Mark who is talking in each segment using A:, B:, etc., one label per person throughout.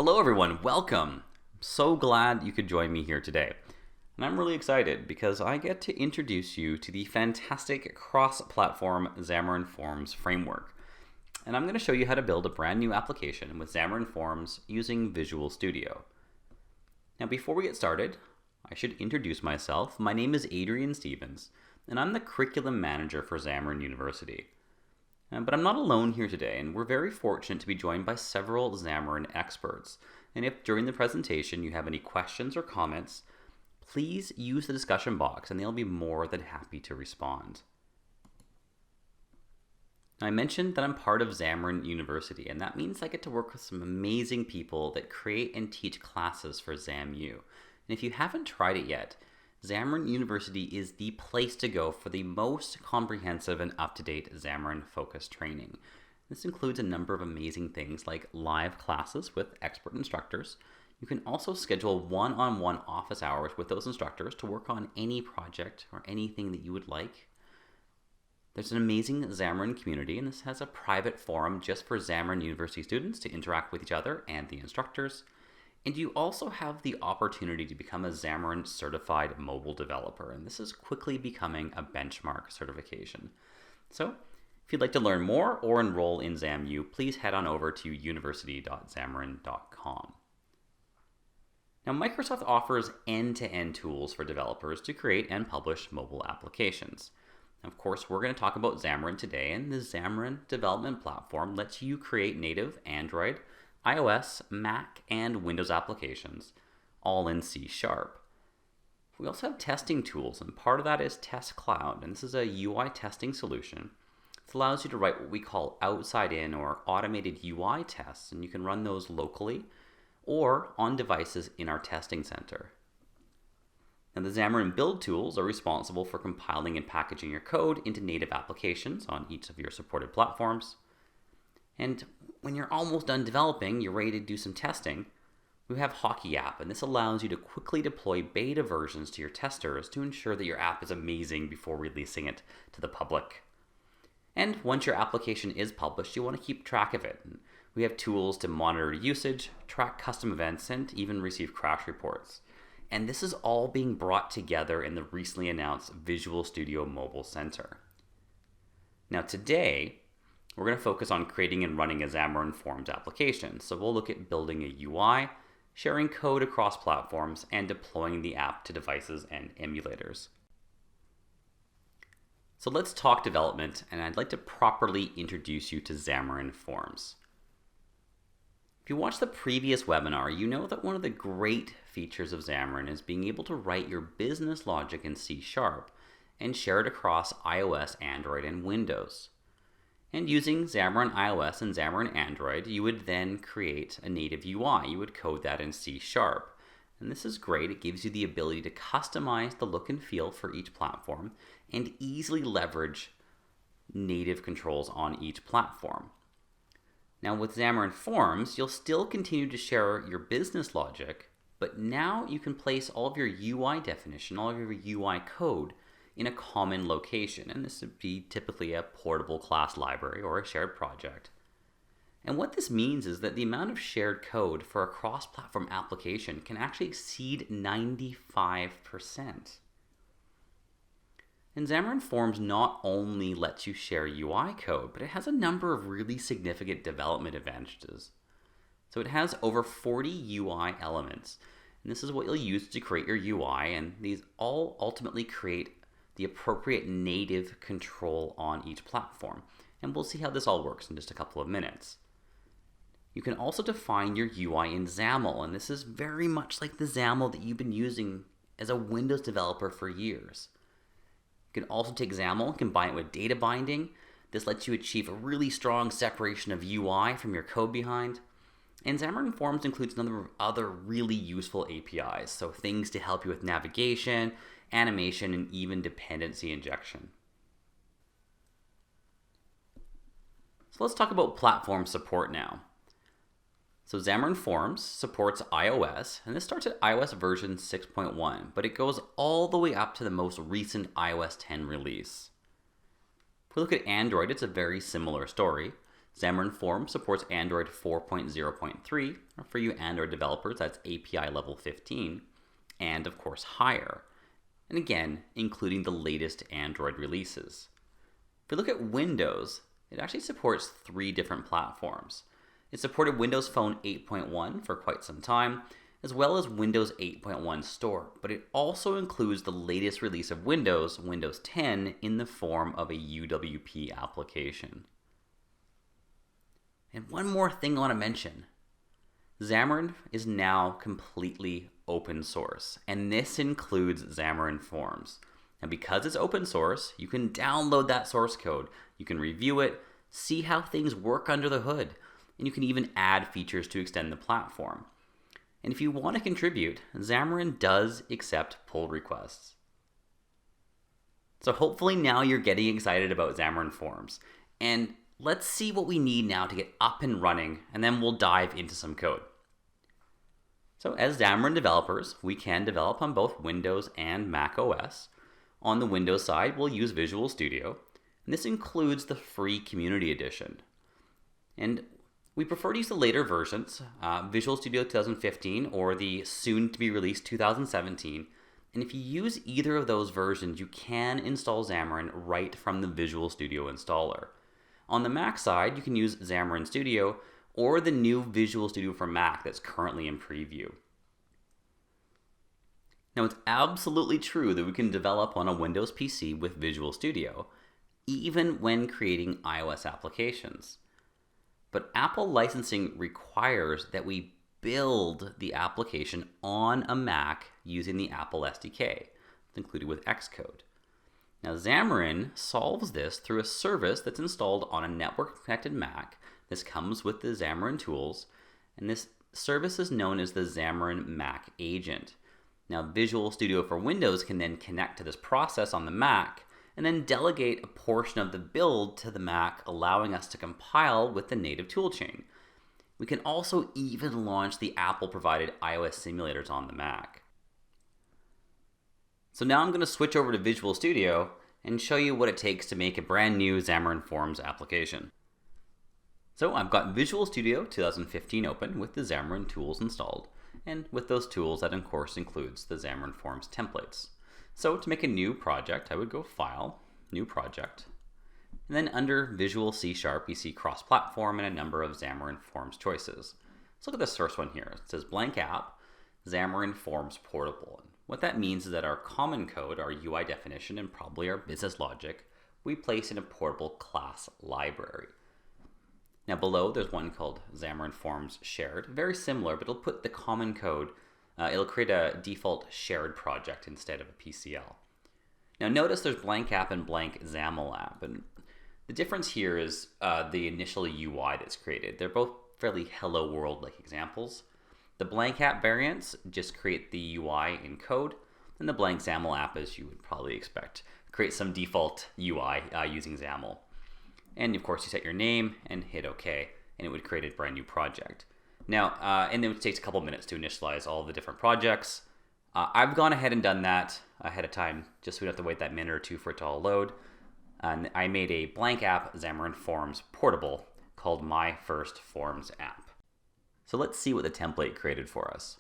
A: Hello everyone, welcome! I'm so glad you could join me here today. And I'm really excited because I get to introduce you to the fantastic cross-platform Xamarin.Forms framework. And I'm going to show you how to build a brand new application with Xamarin.Forms using Visual Studio. Now before we get started, I should introduce myself. My name is Adrian Stevens, and I'm the Curriculum Manager for Xamarin University. But I'm not alone here today, and we're very fortunate to be joined by several Xamarin experts. And if during the presentation you have any questions or comments, please use the discussion box and they'll be more than happy to respond. I mentioned that I'm part of Xamarin University, and that means I get to work with some amazing people that create and teach classes for XAMU. And if you haven't tried it yet, Xamarin University is the place to go for the most comprehensive and up-to-date Xamarin-focused training. This includes a number of amazing things like live classes with expert instructors. You can also schedule one-on-one office hours with those instructors to work on any project or anything that you would like. There's an amazing Xamarin community, and this has a private forum just for Xamarin University students to interact with each other and the instructors. And you also have the opportunity to become a Xamarin certified mobile developer, and this is quickly becoming a benchmark certification. So if you'd like to learn more or enroll in XAMU, please head on over to university.xamarin.com. Now, Microsoft offers end-to-end tools for developers to create and publish mobile applications. Of course, we're going to talk about Xamarin today, and the Xamarin development platform lets you create native Android, iOS, Mac, and Windows applications, all in C#. We also have testing tools, and part of that is Test Cloud, and this is a UI testing solution. It allows you to write what we call outside-in or automated UI tests, and you can run those locally or on devices in our testing center. And the Xamarin Build tools are responsible for compiling and packaging your code into native applications on each of your supported platforms. And when you're almost done developing, you're ready to do some testing, we have Hockey App, and this allows you to quickly deploy beta versions to your testers to ensure that your app is amazing before releasing it to the public. And once your application is published, you want to keep track of it. We have tools to monitor usage, track custom events, and even receive crash reports. And this is all being brought together in the recently announced Visual Studio Mobile Center. Now today, we're going to focus on creating and running a Xamarin.Forms application. So we'll look at building a UI, sharing code across platforms, and deploying the app to devices and emulators. So let's talk development, and I'd like to properly introduce you to Xamarin.Forms. If you watched the previous webinar, you know that one of the great features of Xamarin is being able to write your business logic in C# and share it across iOS, Android, and Windows. And using Xamarin iOS and Xamarin Android, you would then create a native UI. You would code that in C#. And this is great. It gives you the ability to customize the look and feel for each platform and easily leverage native controls on each platform. Now with Xamarin.Forms, you'll still continue to share your business logic, but now you can place all of your UI definition, all of your UI code in a common location, and this would be typically a portable class library or a shared project. And what this means is that the amount of shared code for a cross-platform application can actually exceed 95%. And Xamarin.Forms not only lets you share UI code, but it has a number of really significant development advantages. So it has over 40 UI elements, and this is what you'll use to create your UI, and these all ultimately create the appropriate native control on each platform. And we'll see how this all works in just a couple of minutes. You can also define your UI in XAML, and this is very much like the XAML that you've been using as a Windows developer for years. You can also take XAML and combine it with data binding. This lets you achieve a really strong separation of UI from your code behind. And Xamarin.Forms includes a number of other really useful APIs, so things to help you with navigation, animation, and even dependency injection. So let's talk about platform support now. So Xamarin.Forms supports iOS, and this starts at iOS version 6.1, but it goes all the way up to the most recent iOS 10 release. If we look at Android, it's a very similar story. Xamarin.Forms supports Android 4.0.3, or for you Android developers, that's API level 15, and of course higher. And again, including the latest Android releases. If we look at Windows, it actually supports 3 different platforms. It supported Windows Phone 8.1 for quite some time, as well as Windows 8.1 Store, but it also includes the latest release of Windows, Windows 10, in the form of a UWP application. And one more thing I want to mention. Xamarin is now completely open source, and this includes Xamarin.Forms. And because it's open source, you can download that source code, you can review it, see how things work under the hood, and you can even add features to extend the platform. And if you want to contribute, Xamarin does accept pull requests. So hopefully now you're getting excited about Xamarin.Forms. And let's see what we need now to get up and running, and then we'll dive into some code. So as Xamarin developers, we can develop on both Windows and Mac OS. On the Windows side, we'll use Visual Studio, and this includes the free Community Edition. And we prefer to use the later versions, Visual Studio 2015 or the soon-to-be-released 2017. And if you use either of those versions, you can install Xamarin right from the Visual Studio installer. On the Mac side, you can use Xamarin Studio or the new Visual Studio for Mac that's currently in preview. Now, it's absolutely true that we can develop on a Windows PC with Visual Studio, even when creating iOS applications. But Apple licensing requires that we build the application on a Mac using the Apple SDK, included with Xcode. Now, Xamarin solves this through a service that's installed on a network-connected Mac. This comes with the Xamarin tools, and this service is known as the Xamarin Mac Agent. Now, Visual Studio for Windows can then connect to this process on the Mac and then delegate a portion of the build to the Mac, allowing us to compile with the native toolchain. We can also even launch the Apple-provided iOS simulators on the Mac. So now I'm going to switch over to Visual Studio and show you what it takes to make a brand new Xamarin.Forms application. So I've got Visual Studio 2015 open with the Xamarin tools installed, and with those tools that of course includes the Xamarin.Forms templates. So to make a new project, I would go File, New Project, and then under Visual C#, we see cross-platform and a number of Xamarin.Forms choices. Let's look at this first one here. It says blank app, Xamarin.Forms Portable. And what that means is that our common code, our UI definition, and probably our business logic, we place in a portable class library. Now below, there's one called Xamarin.Forms Shared. Very similar, but it'll put the common code, it'll create a default shared project instead of a PCL. Now notice there's blank app and blank XAML app. And the difference here is the initial UI that's created. They're both fairly hello world-like examples. The blank app variants just create the UI in code, and the blank XAML app, as you would probably expect, create some default UI using XAML. And of course, you set your name and hit OK, and it would create a brand new project. Now, and then it takes a couple minutes to initialize all the different projects. I've gone ahead and done that ahead of time, just so we don't have to wait that minute or two for it to all load. And I made a blank app Xamarin.Forms Portable called My First Forms App. So let's see what the template created for us.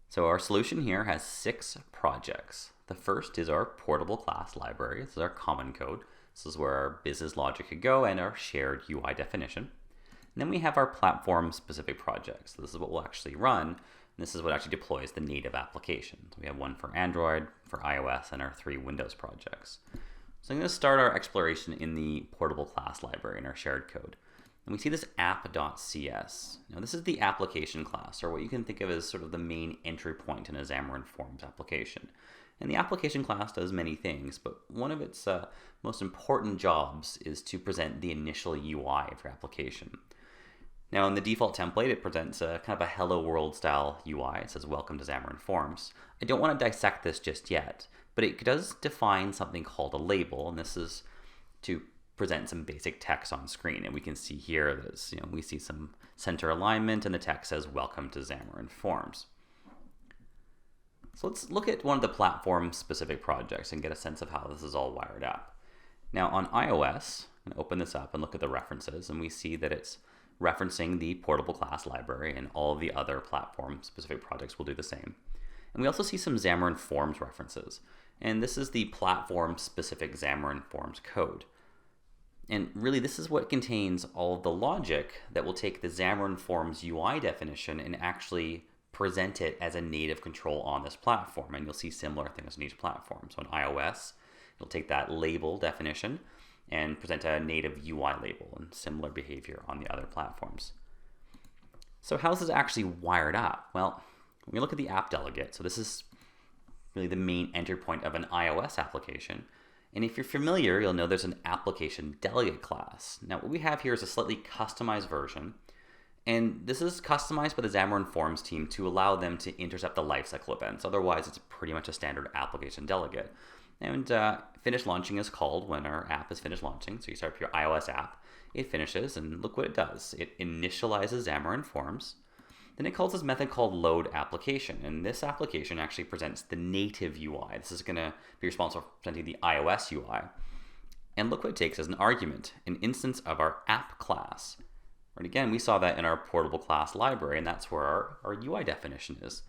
A: So our solution here has 6 projects. The first is our portable class library. This is our common code. This is where our business logic could go and our shared UI definition. And then we have our platform-specific projects. So this is what we'll actually run. And this is what actually deploys the native application. So we have one for Android, for iOS, and our 3 Windows projects. So I'm going to start our exploration in the portable class library in our shared code. And we see this app.cs. Now this is the application class, or what you can think of as sort of the main entry point in a Xamarin.Forms application. And the application class does many things, but one of its most important jobs is to present the initial UI of your application. Now in the default template, it presents a kind of a hello world style UI. It says welcome to Xamarin.Forms. I don't want to dissect this just yet, but it does define something called a label, and this is to present some basic text on screen. And we can see here that we see some center alignment, and the text says welcome to Xamarin.Forms. So let's look at one of the platform-specific projects and get a sense of how this is all wired up. Now on iOS, I'm going to open this up and look at the references, and we see that it's referencing the portable class library, and all of the other platform-specific projects will do the same. And we also see some Xamarin.Forms references, and this is the platform-specific Xamarin.Forms code. And really, this is what contains all of the logic that will take the Xamarin.Forms UI definition and actually present it as a native control on this platform. And you'll see similar things on each platform. So on iOS, it'll take that label definition and present a native UI label, and similar behavior on the other platforms. So how's this actually wired up? Well, when we look at the app delegate, so this is really the main entry point of an iOS application. And if you're familiar, you'll know there's an application delegate class. Now what we have here is a slightly customized version, and this is customized by the Xamarin.Forms team to allow them to intercept the lifecycle events. Otherwise, it's pretty much a standard application delegate. And finish launching is called when our app is finished launching. So you start up your iOS app, it finishes, and look what it does. It initializes Xamarin.Forms. Then it calls this method called load application, and this application actually presents the native UI. This is going to be responsible for presenting the iOS UI. And look what it takes as an argument, an instance of our app class. And again, we saw that in our portable class library, and that's where our UI definition is.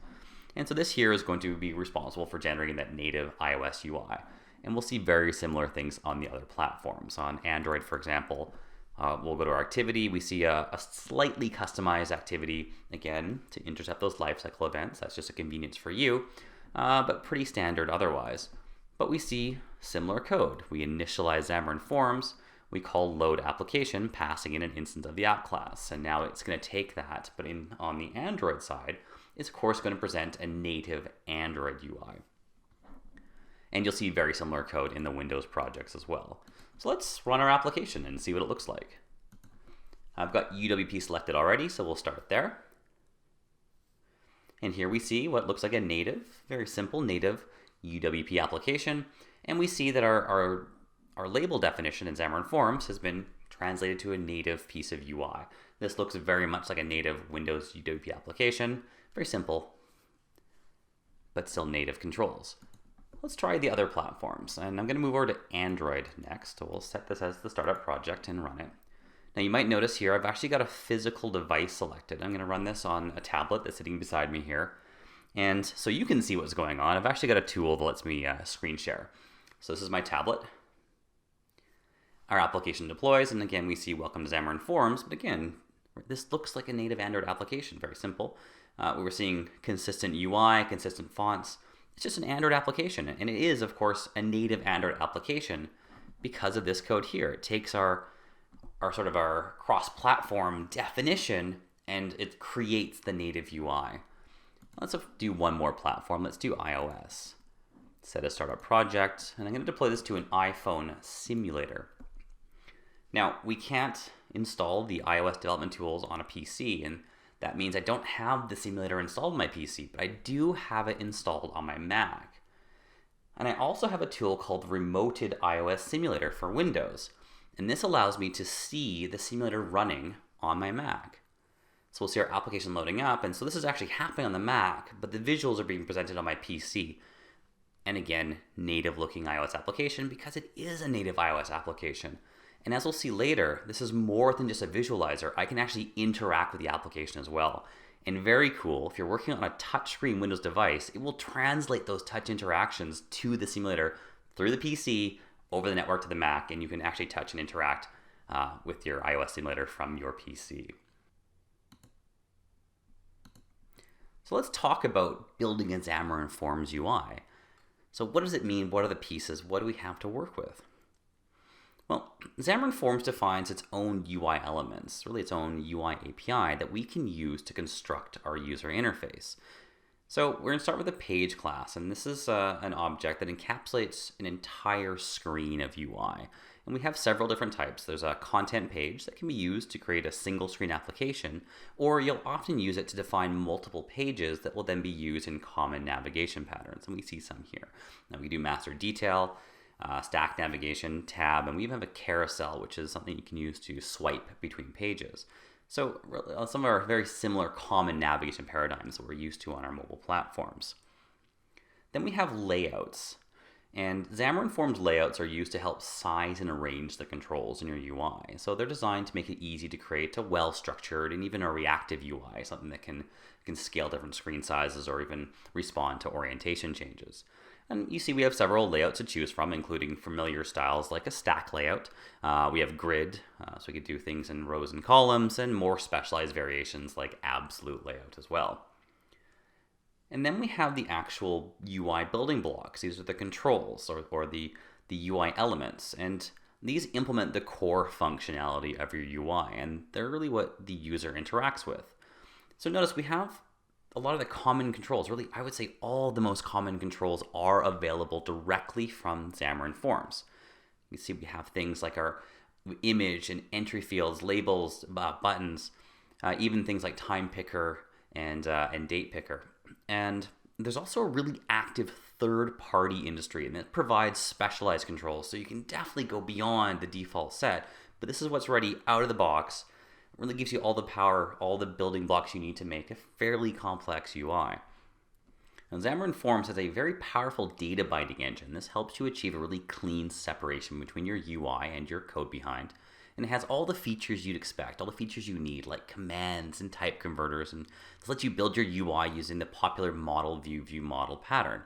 A: And so this here is going to be responsible for generating that native iOS UI. And we'll see very similar things on the other platforms. On Android, for example, we'll go to our activity. We see a slightly customized activity, again, to intercept those lifecycle events. That's just a convenience for you, but pretty standard otherwise. But we see similar code. We initialize Xamarin.Forms. We call load application, passing in an instance of the app class. And now it's going to take that, but on the Android side, it's of course going to present a native Android UI. And you'll see very similar code in the Windows projects as well. So let's run our application and see what it looks like. I've got UWP selected already, so we'll start there. And here we see what looks like a native, very simple native UWP application. And we see that our label definition in Xamarin.Forms has been translated to a native piece of UI. This looks very much like a native Windows UWP application. Very simple, but still native controls. Let's try the other platforms, and I'm going to move over to Android next. So we'll set this as the startup project and run it. Now you might notice here I've actually got a physical device selected. I'm going to run this on a tablet that's sitting beside me here. And so you can see what's going on. I've actually got a tool that lets me screen share. So this is my tablet. Our application deploys, and again we see welcome to Xamarin.Forms, but again, this looks like a native Android application, very simple. We were seeing consistent UI, consistent fonts. It's just an Android application, and it is, of course, a native Android application because of this code here. It takes our cross-platform definition, and it creates the native UI. Let's do one more platform. Let's do iOS. Set a startup project, and I'm going to deploy this to an iPhone simulator. Now, we can't install the iOS development tools on a PC, and that means I don't have the simulator installed on my PC, but I do have it installed on my Mac. And I also have a tool called Remoted iOS Simulator for Windows. And this allows me to see the simulator running on my Mac. So we'll see our application loading up. And so this is actually happening on the Mac, but the visuals are being presented on my PC. And again, native looking iOS application because it is a native iOS application. And as we'll see later, this is more than just a visualizer. I can actually interact with the application as well. And very cool, if you're working on a touchscreen Windows device, it will translate those touch interactions to the simulator through the PC, over the network to the Mac, and you can actually touch and interact with your iOS simulator from your PC. So let's talk about building a Xamarin.Forms UI. So what does it mean? What are the pieces? What do we have to work with? Well, Xamarin.Forms defines its own UI elements, really its own UI API that we can use to construct our user interface. So we're going to start with a page class, and this is an object that encapsulates an entire screen of UI. And we have several different types. There's a content page that can be used to create a single screen application, or you'll often use it to define multiple pages that will then be used in common navigation patterns, and we see some here. Now we do master detail, stack navigation, tab, and we even have a carousel, which is something you can use to swipe between pages. So some of our very similar common navigation paradigms that we're used to on our mobile platforms. Then we have layouts. And Xamarin.Forms layouts are used to help size and arrange the controls in your UI. So they're designed to make it easy to create a well-structured and even a reactive UI, something that can scale different screen sizes or even respond to orientation changes. And you see we have several layouts to choose from, including familiar styles like a stack layout. We have grid, so we could do things in rows and columns, and more specialized variations like absolute layout as well. And then we have the actual UI building blocks. These are the controls or the UI elements. And these implement the core functionality of your UI. And they're really what the user interacts with. So notice we have a lot of the common controls. Really, I would say all the most common controls are available directly from Xamarin.Forms. You see we have things like our image and entry fields, labels, buttons, even things like time picker and date picker. And there's also a really active third-party industry, and it provides specialized controls, so you can definitely go beyond the default set. But this is what's ready out of the box. It really gives you all the power, all the building blocks you need to make a fairly complex UI. Now, Xamarin.Forms has a very powerful data binding engine. This helps you achieve a really clean separation between your UI and your code behind. And it has all the features you'd expect, all the features you need, like commands and type converters, and this lets you build your UI using the popular model view model pattern.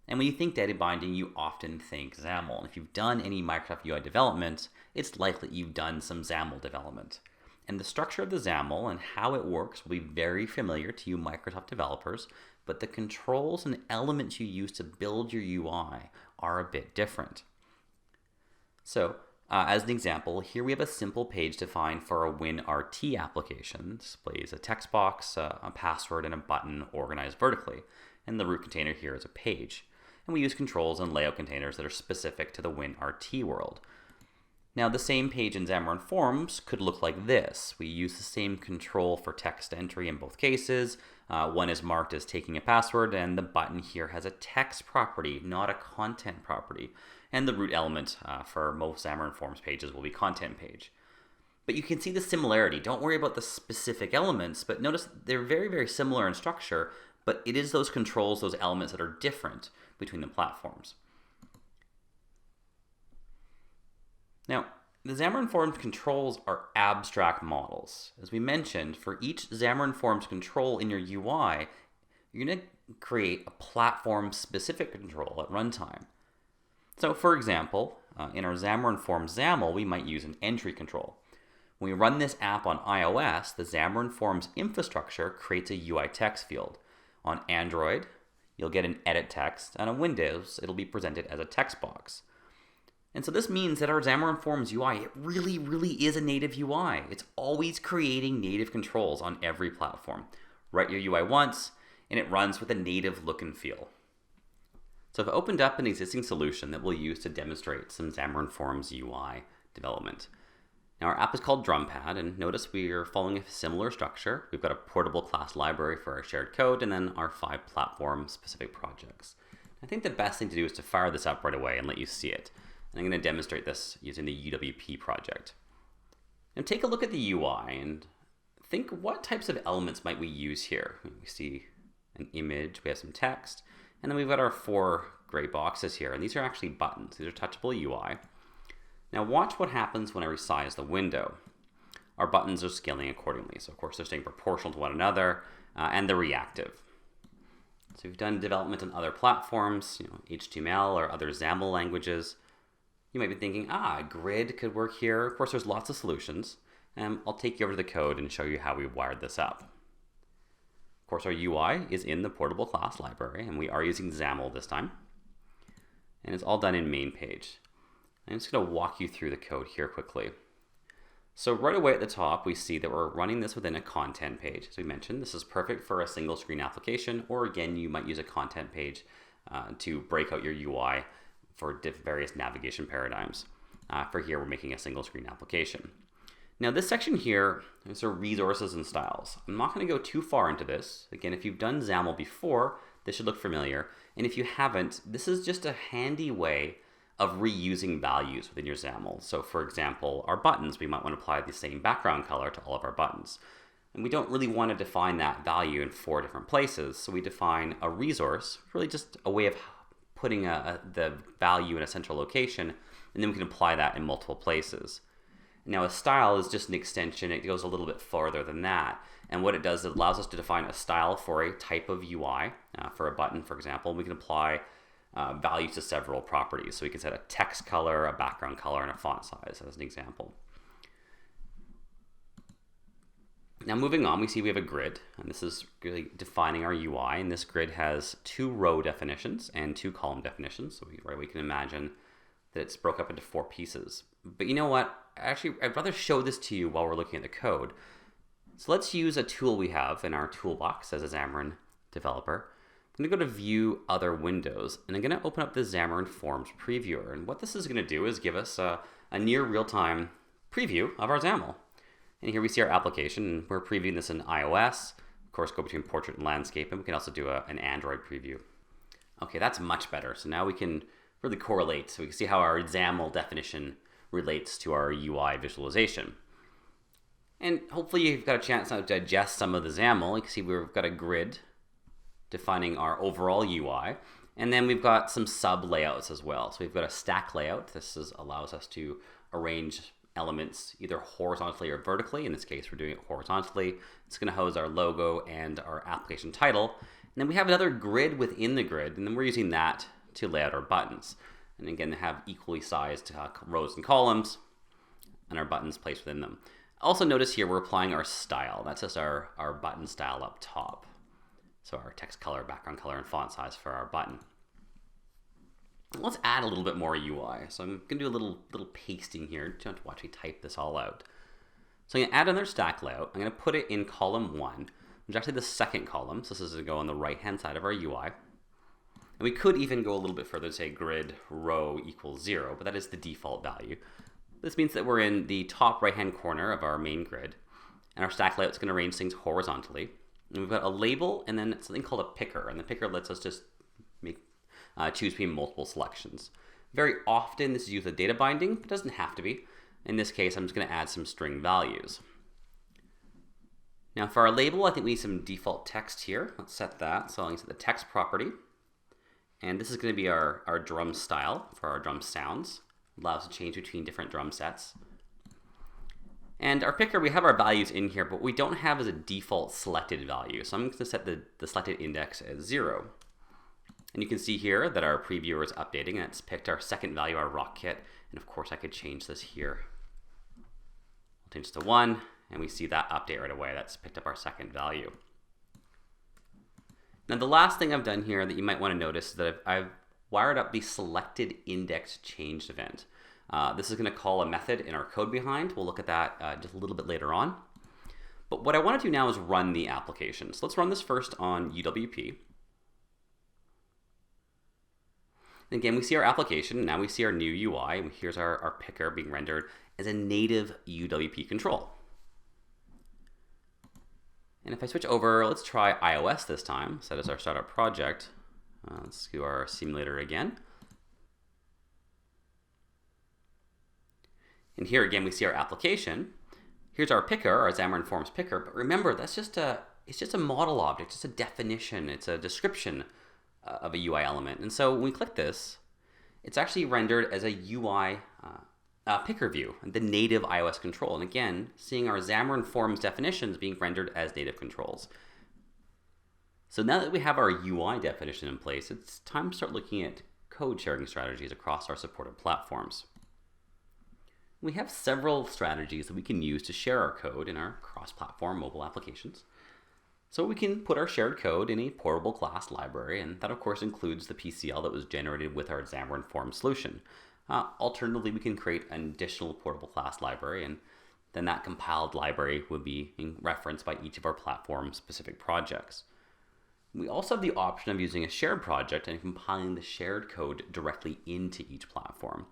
A: And when you think data binding, you often think XAML. And if you've done any Microsoft UI development, it's likely you've done some XAML development. And the structure of the XAML and how it works will be very familiar to you Microsoft developers, but the controls and elements you use to build your UI are a bit different. So, as an example, here we have a simple page defined for a WinRT application. It displays a text box, a password, and a button organized vertically. And the root container here is a page. And we use controls and layout containers that are specific to the WinRT world. Now, the same page in Xamarin.Forms could look like this. We use the same control for text entry in both cases. One is marked as taking a password, and the button here has a text property, not a content property. And the root element for most Xamarin.Forms pages will be content page. But you can see the similarity. Don't worry about the specific elements, but notice they're very, very similar in structure, but it is those controls, those elements that are different between the platforms. Now, the Xamarin.Forms controls are abstract models. As we mentioned, for each Xamarin.Forms control in your UI, you're going to create a platform-specific control at runtime. So, for example, in our Xamarin.Forms XAML, we might use an entry control. When we run this app on iOS, the Xamarin.Forms infrastructure creates a UI text field. On Android, you'll get an edit text, and on Windows, it'll be presented as a text box. And so this means that our Xamarin.Forms UI, it really, really is a native UI. It's always creating native controls on every platform. Write your UI once, and it runs with a native look and feel. So I've opened up an existing solution that we'll use to demonstrate some Xamarin.Forms UI development. Now our app is called DrumPad, and notice we are following a similar structure. We've got a portable class library for our shared code, and then our 5 platform-specific projects. I think the best thing to do is to fire this up right away and let you see it. And I'm going to demonstrate this using the UWP project. Now take a look at the UI and think, what types of elements might we use here? We see an image, we have some text, and then we've got our 4 gray boxes here, and these are actually buttons. These are touchable UI. Now watch what happens when I resize the window. Our buttons are scaling accordingly, so of course they're staying proportional to one another, and they're reactive. So we've done development on other platforms, HTML or other XAML languages. You might be thinking, grid could work here. Of course, there's lots of solutions. I'll take you over to the code and show you how we wired this up. Of course, our UI is in the portable class library, and we are using XAML this time. And it's all done in main page. I'm just going to walk you through the code here quickly. So right away at the top, we see that we're running this within a content page. As we mentioned, this is perfect for a single screen application, or again, you might use a content page to break out your UI for various navigation paradigms. For here, we're making a single screen application. Now this section here is our resources and styles. I'm not going to go too far into this. Again, if you've done XAML before, this should look familiar. And if you haven't, this is just a handy way of reusing values within your XAML. So for example, our buttons, we might want to apply the same background color to all of our buttons. And we don't really want to define that value in 4 different places. So we define a resource, really just a way of putting the value in a central location, and then we can apply that in multiple places. Now a style is just an extension. It goes a little bit farther than that. And what it does, it allows us to define a style for a type of UI. For a button, for example, we can apply values to several properties. So we can set a text color, a background color, and a font size as an example. Now moving on, we see we have a grid, and this is really defining our UI, and this grid has 2 row definitions and 2 column definitions. So we can imagine that it's broke up into 4 pieces. But you know what? Actually, I'd rather show this to you while we're looking at the code. So let's use a tool we have in our toolbox as a Xamarin developer. I'm going to go to View Other Windows, and I'm going to open up the Xamarin.Forms Previewer. And what this is going to do is give us a near real-time preview of our XAML. And here we see our application, and we're previewing this in iOS. Of course, go between portrait and landscape, and we can also do an Android preview. Okay, that's much better. So now we can really correlate. So we can see how our XAML definition relates to our UI visualization. And hopefully you've got a chance to digest some of the XAML. You can see we've got a grid defining our overall UI. And then we've got some sub layouts as well. So we've got a stack layout. This allows us to arrange elements either horizontally or vertically. In this case, we're doing it horizontally. It's going to house our logo and our application title. And then we have another grid within the grid, and then we're using that to lay out our buttons. And again, they have equally sized rows and columns, and our buttons placed within them. Also notice here we're applying our style. That's just our button style up top. So our text color, background color, and font size for our button. Let's add a little bit more UI. So I'm going to do a little pasting here. You don't have to watch me type this all out. So I'm going to add another stack layout. I'm going to put it in column 1, which is actually the second column. So this is going to go on the right-hand side of our UI. And we could even go a little bit further and say grid row equals 0, but that is the default value. This means that we're in the top right-hand corner of our main grid, and our stack layout is going to arrange things horizontally. And we've got a label and then something called a picker, and the picker lets us just choose between multiple selections. Very often this is used with data binding, but it doesn't have to be. In this case, I'm just going to add some string values. Now for our label, I think we need some default text here. Let's set that. So I'll set the text property. And this is going to be our drum style for our drum sounds. Allows us to change between different drum sets. And our picker, we have our values in here, but what we don't have is a default selected value. So I'm going to set the selected index as 0. And you can see here that our previewer is updating, and it's picked our second value, our rock kit. And of course I could change this here. I'll change this to 1, and we see that update right away. That's picked up our second value. Now the last thing I've done here that you might want to notice is that I've wired up the selected index changed event. This is going to call a method in our code behind. We'll look at that just a little bit later on. But what I want to do now is run the application. So let's run this first on UWP. And again, we see our application. Now we see our new UI. And here's our picker being rendered as a native UWP control. And if I switch over, let's try iOS this time. Set as our startup project. Let's do our simulator again. And here again, we see our application. Here's our picker, our Xamarin.Forms picker. But remember, it's just a model object. It's a definition. It's a description of a UI element. And so when we click this, it's actually rendered as a UI picker view, the native iOS control. And again, seeing our Xamarin.Forms definitions being rendered as native controls. So now that we have our UI definition in place, it's time to start looking at code sharing strategies across our supported platforms. We have several strategies that we can use to share our code in our cross-platform mobile applications. So we can put our shared code in a portable class library, and that of course includes the PCL that was generated with our Xamarin.Forms solution. Alternatively, we can create an additional portable class library, and then that compiled library would be referenced by each of our platform-specific projects. We also have the option of using a shared project and compiling the shared code directly into each platform.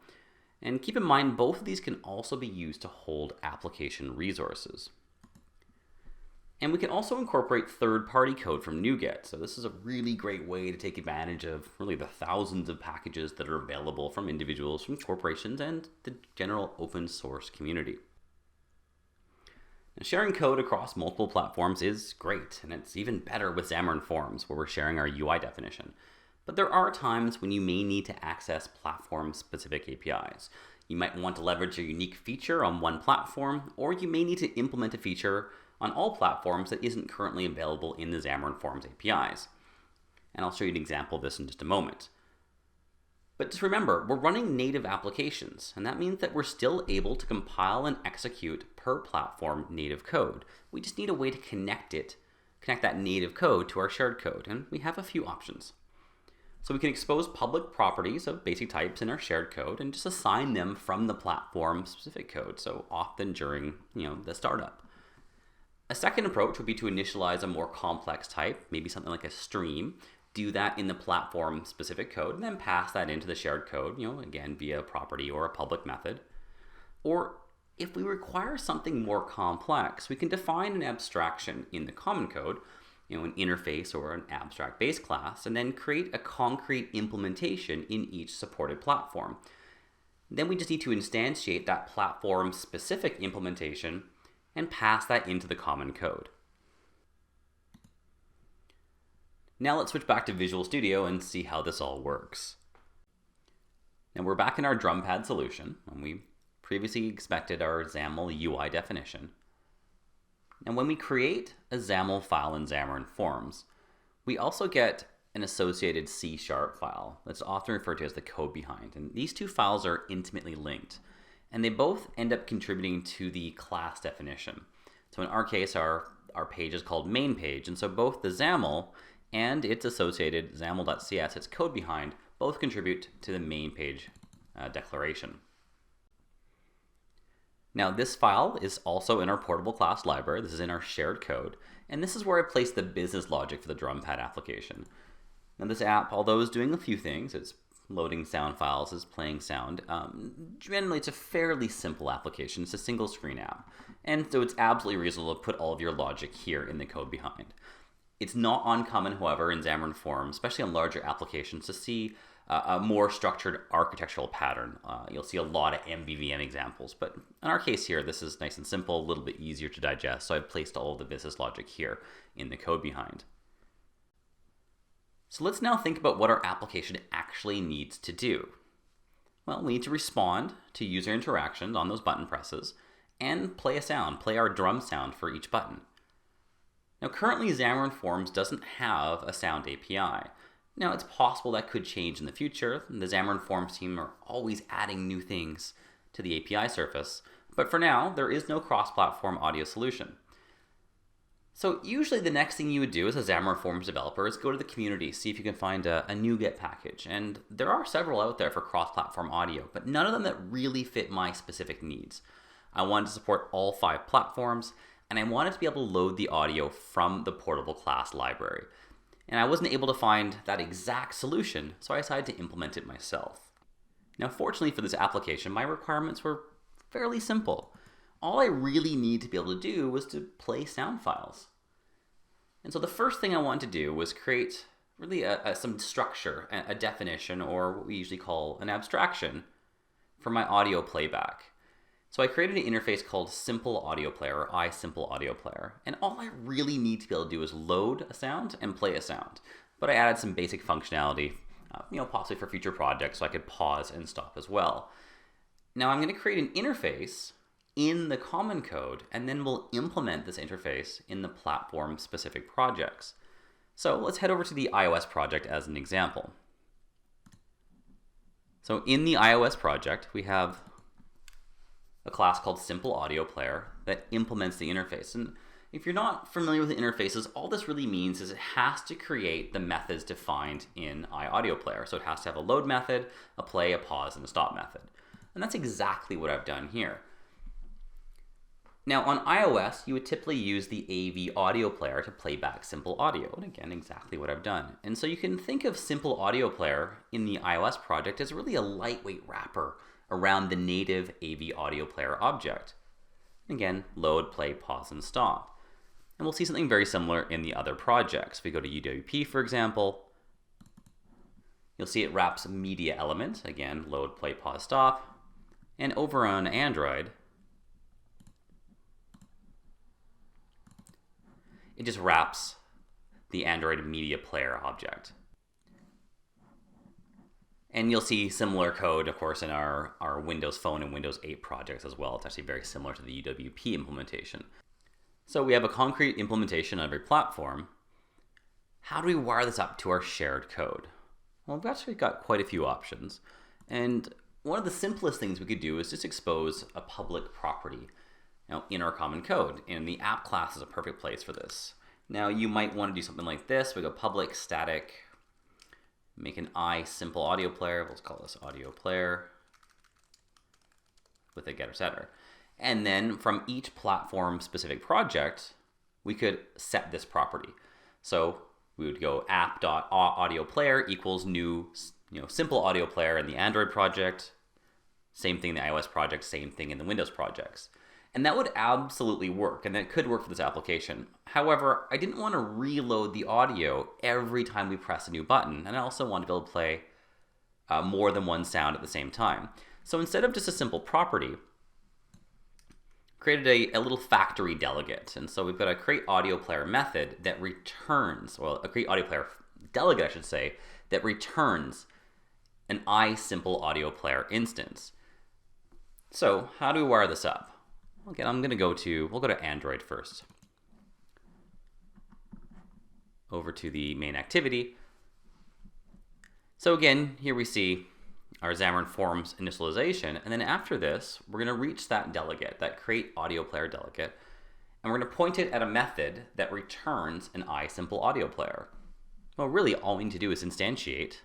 A: And keep in mind, both of these can also be used to hold application resources. And we can also incorporate third-party code from NuGet. So this is a really great way to take advantage of really the thousands of packages that are available from individuals, from corporations, and the general open source community. Now, sharing code across multiple platforms is great, and it's even better with Xamarin.Forms, where we're sharing our UI definition. But there are times when you may need to access platform-specific APIs. You might want to leverage a unique feature on one platform, or you may need to implement a feature on all platforms that isn't currently available in the Xamarin.Forms APIs. And I'll show you an example of this in just a moment. But just remember, we're running native applications, and that means that we're still able to compile and execute per platform native code. We just need a way to connect that native code to our shared code, and we have a few options. So we can expose public properties of basic types in our shared code and just assign them from the platform-specific code, so often during the startup. A second approach would be to initialize a more complex type, maybe something like a stream, do that in the platform-specific code, and then pass that into the shared code, again, via a property or a public method. Or if we require something more complex, we can define an abstraction in the common code, an interface or an abstract base class, and then create a concrete implementation in each supported platform. Then we just need to instantiate that platform-specific implementation and pass that into the common code. Now let's switch back to Visual Studio and see how this all works. Now we're back in our DrumPad solution, and we previously expected our XAML UI definition. And when we create a XAML file in Xamarin.Forms, we also get an associated C# file that's often referred to as the code behind. And these two files are intimately linked, and they both end up contributing to the class definition. So in our case, our page is called main page, and so both the XAML and its associated XAML.cs, its code behind, both contribute to the main page declaration. Now this file is also in our portable class library. This is in our shared code, and this is where I place the business logic for the DrumPad application. Now this app, although it's doing a few things, it's loading sound files, it's playing sound, generally it's a fairly simple application. It's a single screen app, and so it's absolutely reasonable to put all of your logic here in the code behind. It's not uncommon, however, in Xamarin.Forms, especially on larger applications, to see a more structured architectural pattern. You'll see a lot of MVVM examples, but in our case here, this is nice and simple, a little bit easier to digest, so I've placed all of the business logic here in the code behind. So let's now think about what our application actually needs to do. Well, we need to respond to user interactions on those button presses and play a sound, play our drum sound for each button. Now currently Xamarin.Forms doesn't have a sound API. Now it's possible that could change in the future. The Xamarin.Forms team are always adding new things to the API surface, but for now there is no cross-platform audio solution. So usually the next thing you would do as a Xamarin.Forms developer is go to the community, see if you can find a NuGet package, and there are several out there for cross-platform audio, but none of them that really fit my specific needs. I wanted to support all 5 platforms, and I wanted to be able to load the audio from the portable class library. And I wasn't able to find that exact solution, so I decided to implement it myself. Now, fortunately for this application, my requirements were fairly simple. All I really need to be able to do was to play sound files. And so the first thing I wanted to do was create really some structure, a definition, or what we usually call an abstraction for my audio playback. So I created an interface called Simple Audio Player, or iSimple Audio Player, and all I really need to be able to do is load a sound and play a sound. But I added some basic functionality, possibly for future projects, so I could pause and stop as well. Now I'm going to create an interface in the common code, and then we'll implement this interface in the platform-specific projects. So let's head over to the iOS project as an example. So in the iOS project, we have a class called Simple Audio Player that implements the interface. And if you're not familiar with the interfaces, all this really means is it has to create the methods defined in iAudio Player. So it has to have a load method, a play, a pause, and a stop method. And that's exactly what I've done here. Now on iOS, you would typically use the AV Audio Player to play back Simple Audio. And again, exactly what I've done. And so you can think of Simple Audio Player in the iOS project as really a lightweight wrapper around the native AV Audio Player object. Again, load, play, pause, and stop. And we'll see something very similar in the other projects. If we go to UWP, for example, you'll see it wraps a media element. Again, load, play, pause, stop. And over on Android, it just wraps the Android media player object. And you'll see similar code, of course, in our Windows Phone and Windows 8 projects as well. It's actually very similar to the UWP implementation. So we have a concrete implementation on every platform. How do we wire this up to our shared code? Well, we've actually got quite a few options. And one of the simplest things we could do is just expose a public property in our common code. And the app class is a perfect place for this. Now, you might want to do something like this. We go public static, make an simple audio player. Let's call this audio player with a getter setter. And then from each platform specific project, we could set this property. So we would go app.audioPlayer equals new simple audio player in the Android project. Same thing in the iOS project, same thing in the Windows projects. And that would absolutely work, and that could work for this application. However, I didn't want to reload the audio every time we press a new button, and I also wanted to be able to play more than one sound at the same time. So instead of just a simple property, created a little factory delegate. And so we've got a create audio player method that returns, well, a create audio player delegate, I should say, that returns an simple audio player instance. So how do we wire this up? Again, we'll go to Android first. Over to the main activity. So again, here we see our Xamarin.Forms initialization, and then after this, we're going to reach that delegate, that create audio player delegate, and we're going to point it at a method that returns an simple audio player. Well, really, all we need to do is instantiate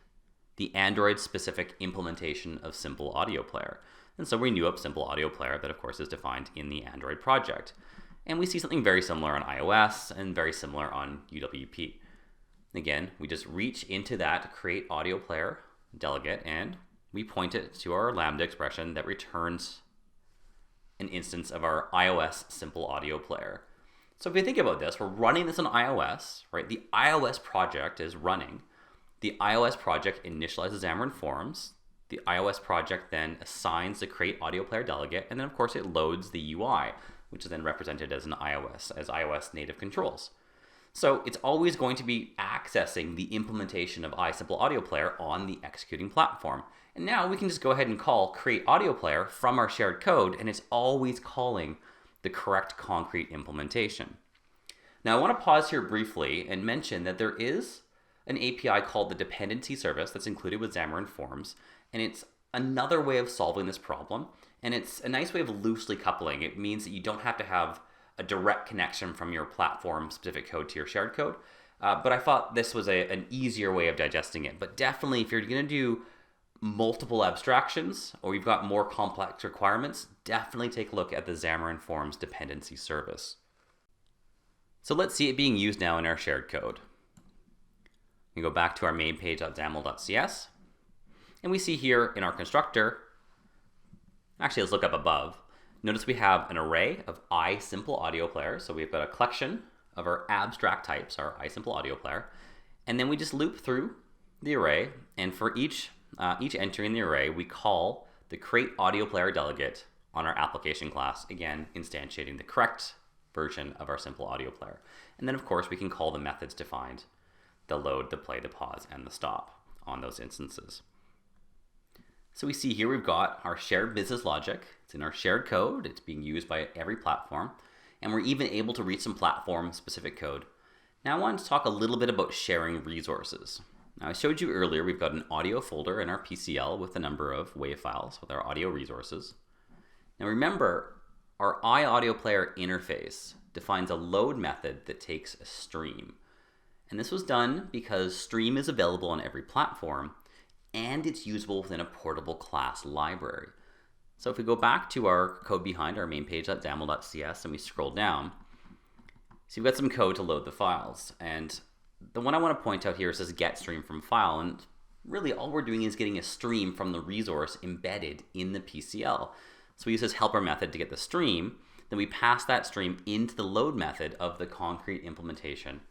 A: the Android-specific implementation of simple audio player. And so we new up simple audio player that, of course, is defined in the Android project. And we see something very similar on iOS and very similar on UWP. Again, we just reach into that create audio player delegate and we point it to our Lambda expression that returns an instance of our iOS simple audio player. So if you think about this, we're running this on iOS, right? The iOS project is running. The iOS project initializes Xamarin.Forms. The iOS project then assigns the create audio player delegate, and then of course it loads the UI, which is then represented as iOS native controls. So it's always going to be accessing the implementation of simple audio player on the executing platform. And now we can just go ahead and call create audio player from our shared code, and it's always calling the correct concrete implementation. Now I want to pause here briefly and mention that there is an API called the dependency service that's included with Xamarin.Forms, and it's another way of solving this problem, and it's a nice way of loosely coupling. It means that you don't have to have a direct connection from your platform-specific code to your shared code, but I thought this was an easier way of digesting it. But definitely, if you're going to do multiple abstractions or you've got more complex requirements, definitely take a look at the Xamarin.Forms dependency service. So let's see it being used now in our shared code. We go back to our main page.xaml.cs. And we see here in our constructor, actually let's look up above. Notice we have an array of simple audio players. So we've got a collection of our abstract types, our simple audio player. And then we just loop through the array. And for each entry in the array, we call the create audio player delegate on our application class, again, instantiating the correct version of our simple audio player. And then of course we can call the methods defined, the load, the play, the pause, and the stop on those instances. So we see here we've got our shared business logic. It's in our shared code. It's being used by every platform. And we're even able to reach some platform-specific code. Now I want to talk a little bit about sharing resources. Now I showed you earlier we've got an audio folder in our PCL with a number of WAV files with our audio resources. Now remember, our iAudio player interface defines a load method that takes a stream. And this was done because stream is available on every platform, and it's usable within a portable class library. So if we go back to our code behind our main page.xaml.cs and we scroll down, so we've got some code to load the files. And the one I want to point out here is this get stream from file. And really all we're doing is getting a stream from the resource embedded in the PCL. So we use this helper method to get the stream. Then we pass that stream into the load method of the concrete implementation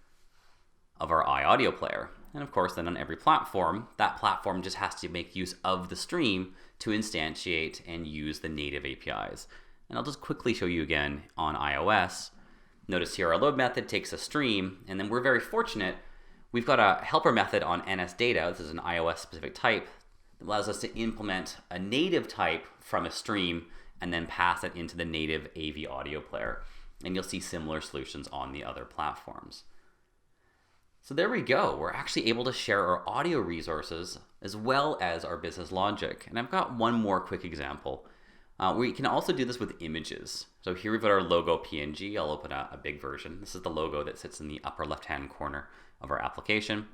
A: of our iAudio player. And of course, then on every platform, that platform just has to make use of the stream to instantiate and use the native APIs. And I'll just quickly show you again on iOS. Notice here our load method takes a stream, and then we're very fortunate. We've got a helper method on NSData. This is an iOS specific type that allows us to implement a native type from a stream and then pass it into the native AV audio player. And you'll see similar solutions on the other platforms. So there we go. We're actually able to share our audio resources as well as our business logic. And I've got one more quick example. We can also do this with images. So here we've got our logo PNG. I'll open a big version. This is the logo that sits in the upper left-hand corner of our application.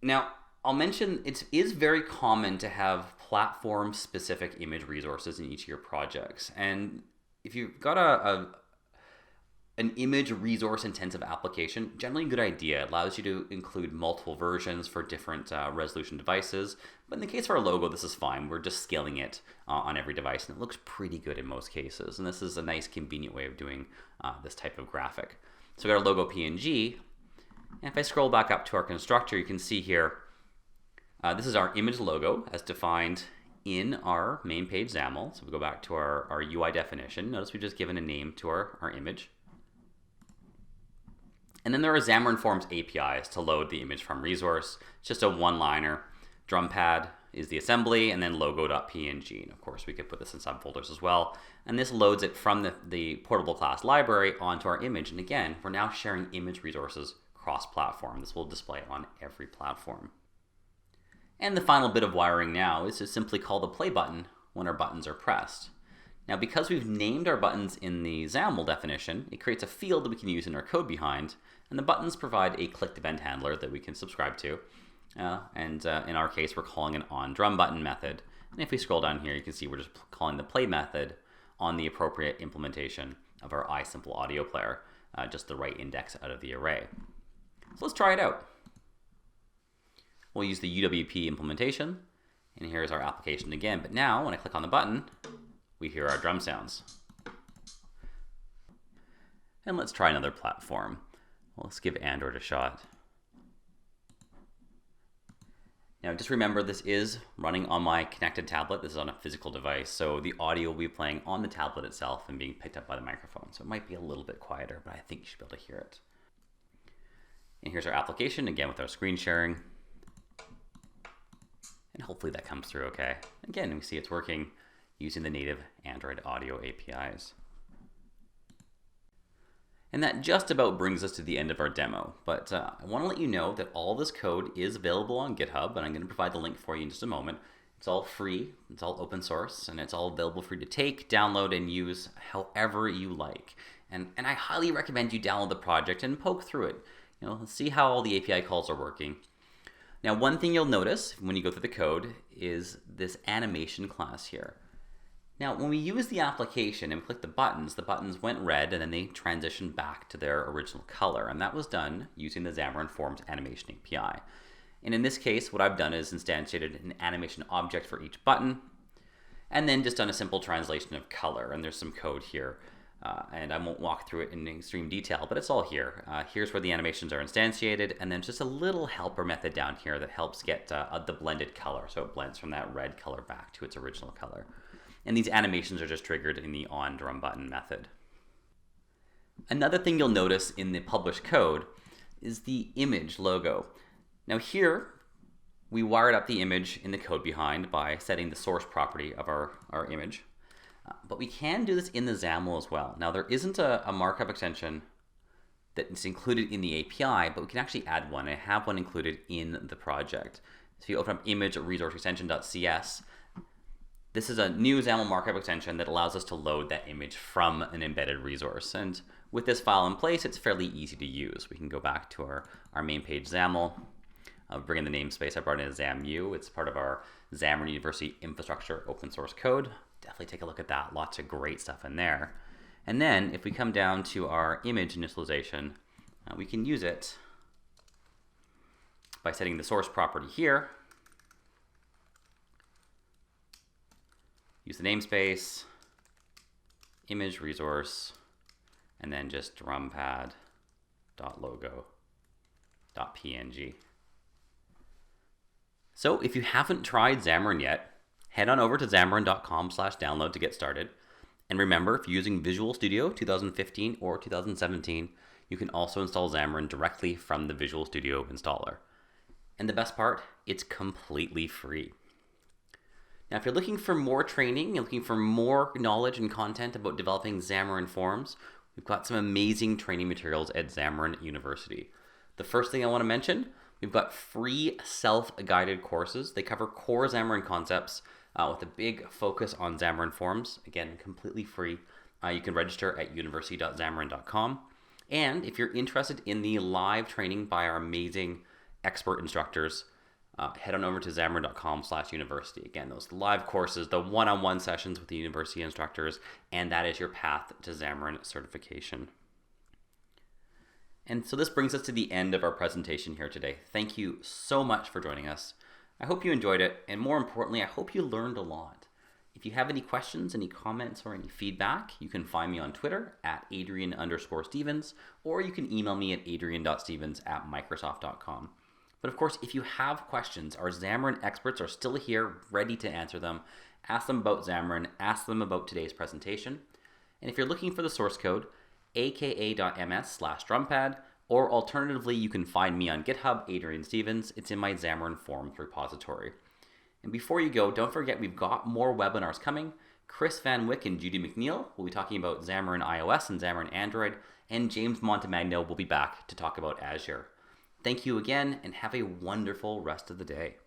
A: Now, I'll mention it is very common to have platform-specific image resources in each of your projects. And if you've got an image resource-intensive application, generally a good idea. It allows you to include multiple versions for different resolution devices. But in the case of our logo, this is fine. We're just scaling it on every device, and it looks pretty good in most cases. And this is a nice, convenient way of doing this type of graphic. So we've got our logo PNG. And if I scroll back up to our constructor, you can see here, this is our image logo as defined in our main page XAML. So we go back to our UI definition. Notice we've just given a name to our image. And then there are Xamarin.Forms APIs to load the image from resource. It's just a one-liner. Drumpad is the assembly, and then logo.png. And of course, we could put this in subfolders as well. And this loads it from the portable class library onto our image. And again, we're now sharing image resources cross-platform. This will display on every platform. And the final bit of wiring now is to simply call the play button when our buttons are pressed. Now, because we've named our buttons in the XAML definition, it creates a field that we can use in our code behind, and the buttons provide a clicked event handler that we can subscribe to. In our case, we're calling an onDrumButton method. And if we scroll down here, you can see we're just calling the play method on the appropriate implementation of our iSimple audio player, just the right index out of the array. So let's try it out. We'll use the UWP implementation, and here's our application again. But now, when I click on the button, we hear our drum sounds. And let's try another platform. Well, let's give Android a shot. Now, just remember, this is running on my connected tablet. This is on a physical device, so the audio will be playing on the tablet itself and being picked up by the microphone. So it might be a little bit quieter, but I think you should be able to hear it. And here's our application, again with our screen sharing. And hopefully that comes through okay. Again, we see it's working using the native Android audio APIs. And that just about brings us to the end of our demo. But I want to let you know that all this code is available on GitHub, and I'm going to provide the link for you in just a moment. It's all free, it's all open source, and it's all available for you to take, download, and use however you like. And I highly recommend you download the project and poke through it. See how all the API calls are working. Now, one thing you'll notice when you go through the code is this animation class here. Now, when we use the application and click the buttons went red and then they transitioned back to their original color. And that was done using the Xamarin.Forms animation API. And in this case, what I've done is instantiated an animation object for each button and then just done a simple translation of color. And there's some code here. And I won't walk through it in extreme detail, but it's all here. Here's where the animations are instantiated, and then just a little helper method down here that helps get the blended color. So it blends from that red color back to its original color. And these animations are just triggered in the onDrumButton method. Another thing you'll notice in the published code is the image logo. Now here, we wired up the image in the code behind by setting the source property of our image. But we can do this in the XAML as well. Now, there isn't a markup extension that is included in the API, but we can actually add one. I have one included in the project. So if you open up image resource extension.cs, this is a new XAML markup extension that allows us to load that image from an embedded resource. And with this file in place, it's fairly easy to use. We can go back to our main page XAML, bring in the namespace. I brought in a XAMU. It's part of our Xamarin University infrastructure open source code. Definitely take a look at that. Lots of great stuff in there. And then if we come down to our image initialization, we can use it by setting the source property here. Use the namespace, image resource, and then just drumpad.logo.png. So if you haven't tried Xamarin yet, head on over to Xamarin.com/download to get started. And remember, if you're using Visual Studio 2015 or 2017, you can also install Xamarin directly from the Visual Studio installer. And the best part, it's completely free. Now, if you're looking for more training, you're looking for more knowledge and content about developing Xamarin Forms, we've got some amazing training materials at Xamarin University. The first thing I want to mention, we've got free self-guided courses. They cover core Xamarin concepts with a big focus on Xamarin Forms. Again, completely free. You can register at university.xamarin.com. And if you're interested in the live training by our amazing expert instructors, head on over to Xamarin.com/university. Again, those live courses, the one-on-one sessions with the university instructors, and that is your path to Xamarin certification. And so this brings us to the end of our presentation here today. Thank you so much for joining us. I hope you enjoyed it, and more importantly, I hope you learned a lot. If you have any questions, any comments, or any feedback, you can find me on Twitter at Adrian_Stevens, or you can email me at adrian.stevens@microsoft.com. But of course, if you have questions, our Xamarin experts are still here, ready to answer them. Ask them about Xamarin, ask them about today's presentation. And if you're looking for the source code, aka.ms/drumpad, or alternatively, you can find me on GitHub, Adrian Stevens. It's in my Xamarin Forms repository. And before you go, don't forget we've got more webinars coming. Chris Van Wyck and Judy McNeil will be talking about Xamarin iOS and Xamarin Android, and James Montemagno will be back to talk about Azure. Thank you again, and have a wonderful rest of the day.